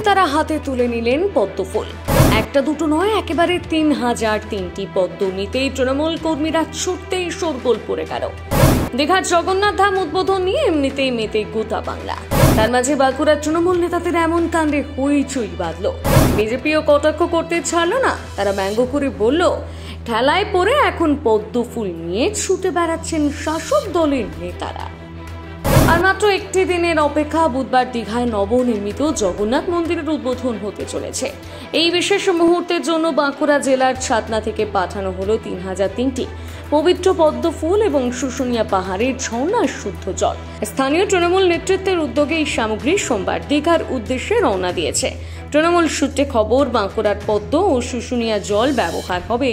নেতারা হাতে তুলে নিলেন পদ্মফুল। একটা দুটো নয়, একেবারে 3003টি পদ্ম নিতেই তৃণমূল কর্মীরা ছুটতেই শোরগোল পড়ে গেল। দীঘার জগন্নাথ ধাম উদ্বোধন নিয়ে এমনিতেই মেতে গোটা বাংলা। তার মাঝে বাঁকুড়ার তৃণমূল নেতাদের এমন কাণ্ডে হইচই বাঁধল। বিজেপিও কটাক্ষ করতে ছাড়ল না। তারা ব্যঙ্গ করে বলল, ঠেলায় পড়ে এখন পদ্মফুল নিয়ে ছুটে বেড়াচ্ছেন শাসক দলের নেতারা। আর মাত্র একটি দিনের অপেক্ষা, বুধবার দীঘায় নবনির্মিত জগন্নাথ মন্দিরের উদ্বোধন হতে চলেছে। এই বিশেষ মুহূর্তের জন্য বাঁকুড়া জেলার ছাতনা থেকে পাঠানো হলো 3003টি পবিত্র পদ্ম ফুল এবং শুশুনিয়া পাহাড়ের ঝর্ণার শুদ্ধ জল। স্থানীয় তৃণমূল নেতৃত্বের উদ্যোগে এই সামগ্রী সোমবার দীঘার উদ্দেশ্যে রওনা দিয়েছে। তৃণমূল সূত্রে খবর, বাঁকুড়ার পদ্ম ও শুশুনিয়া জল ব্যবহার হবে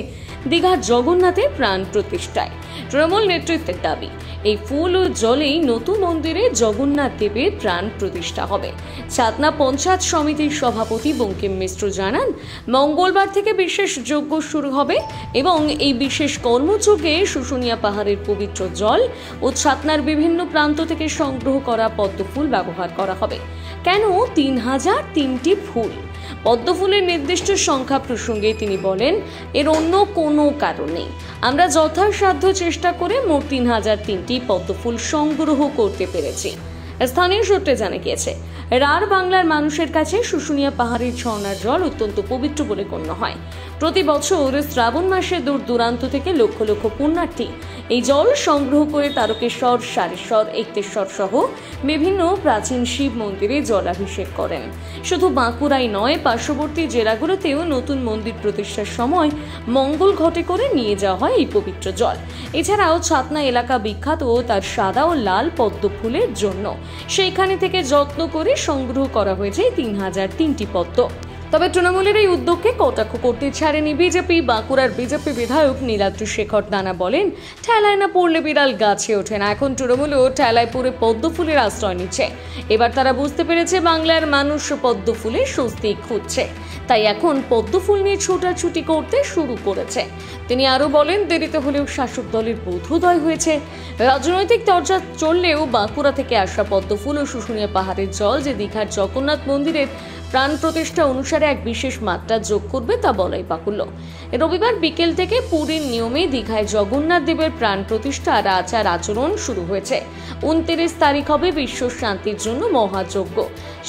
দীঘার জগন্নাথের প্রাণ প্রতিষ্ঠায়। তৃণমূল নেতৃত্বের দাবি, এই ফুল ও জলেই নতুন মন্দিরে জগন্নাথ দেবের প্রাণ প্রতিষ্ঠা হবে। ছাতনা পঞ্চায়েত সমিতির সভাপতি বঙ্কিম মিশ্র জানান, মঙ্গলবার থেকে বিশেষ যজ্ঞ শুরু হবে এবং এই বিশেষ কর্মযজ্ঞে শুশুনিয়া পাহাড়ের পবিত্র জল ও ছাতনার বিভিন্ন প্রান্ত থেকে সংগ্রহ করা পদ্ম ফুল ব্যবহার করা হবে। কেন 3003টি ফুল? পদ্মফুলের নির্দিষ্ট সংখ্যা প্রসঙ্গে তিনি বলেন, এর অন্য কোনো কারণ নেই। আমরা যথাসাধ্য চেষ্টা করে মোট 3003টি পদ্মফুল সংগ্রহ করতে পেরেছি। স্থানীয় সূত্রে জানা গিয়েছে, রাঢ় বাংলার মানুষের কাছে শুশুনিয়া পাহাড়ের ঝর্ণার জল অত্যন্ত পবিত্র বলে গণ্য হয়। প্রতি বছর শ্রাবণ মাসে দূর দূরান্ত থেকে লক্ষ লক্ষ পুণ্যার্থী এই জল সংগ্রহ করে তারকেশ্বর, সারেশ্বর, একতেশ্বর সহ বিভিন্ন প্রাচীন শিব মন্দিরে জলাভিষেক করেন। শুধু বাঁকুড়াই নয়, পার্শ্ববর্তী জেলাগুলোতেও নতুন মন্দির প্রতিষ্ঠার সময় মঙ্গল ঘটে করে নিয়ে যাওয়া হয় এই পবিত্র জল। এছাড়াও ছাতনা এলাকা বিখ্যাত তার সাদা ও লাল পদ্ম ফুলের জন্য। সেইখানে থেকে যত্ন করে সংগ্রহ করা হয়েছে 3003টি পদ্ম। তবে তৃণমূলের এই উদ্যোগকে কটাক্ষ করতে ছাড়েনি বিজেপি। বাঁকুড়ার বিজেপি বিধায়ক নীলাদ্রি শেখর দানা বলেন, ঠেলায় না পড়লে বিড়াল গাছে ওঠে না। এখন তৃণমূলও ঠেলায় পড়ে পদ্ম ফুলের আশ্রয় নিচ্ছে। এবার তারা বুঝতে পেরেছে বাংলার মানুষ পদ্ম ফুলের স্বস্তি খুঁজছে, তাই এখন পদ্ম ফুল নিয়ে ছোটাছুটি করতে শুরু করেছে। তিনি আরো বলেন, দেরিতে হলেও শাসক দলের বোধোদয় হয়েছে। রাজনৈতিক চর্চা চললেও বাঁকুড়া থেকে আসা পদ্ম ফুল ও শুশুনিয়া পাহাড়ের জল যে দীঘার জগন্নাথ মন্দিরের প্রাণ প্রতিষ্ঠা অনুসারে এক বিশেষ মাত্রা যোগ করবে তা বলাই বাহুল্য। রবিবার বিকেল থেকে পুরীর নিয়মে দীঘায় জগন্নাথ দেবের প্রাণ প্রতিষ্ঠা আর আচার আচরণ শুরু হয়েছে। 29 তারিখ হবে বিশ্ব শান্তির জন্য মহাযজ্ঞ।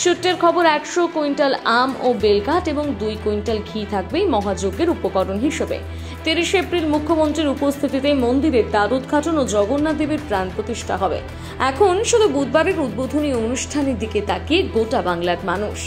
সূত্রের খবর, 100 কুইন্টাল আম ও বেলঘাট এবং 2 কুইন্টাল ঘি থাকবে মহাযজ্ঞের উপকরণ হিসেবে। 30 এপ্রিল মুখ্যমন্ত্রীর উপস্থিতিতে মন্দিরের দ্বার উদ্ঘাটন ও জগন্নাথ দেবের প্রাণ প্রতিষ্ঠা হবে। এখন শুধু বুধবারের উদ্বোধনী অনুষ্ঠানের দিকে তাকিয়ে গোটা বাংলার মানুষ।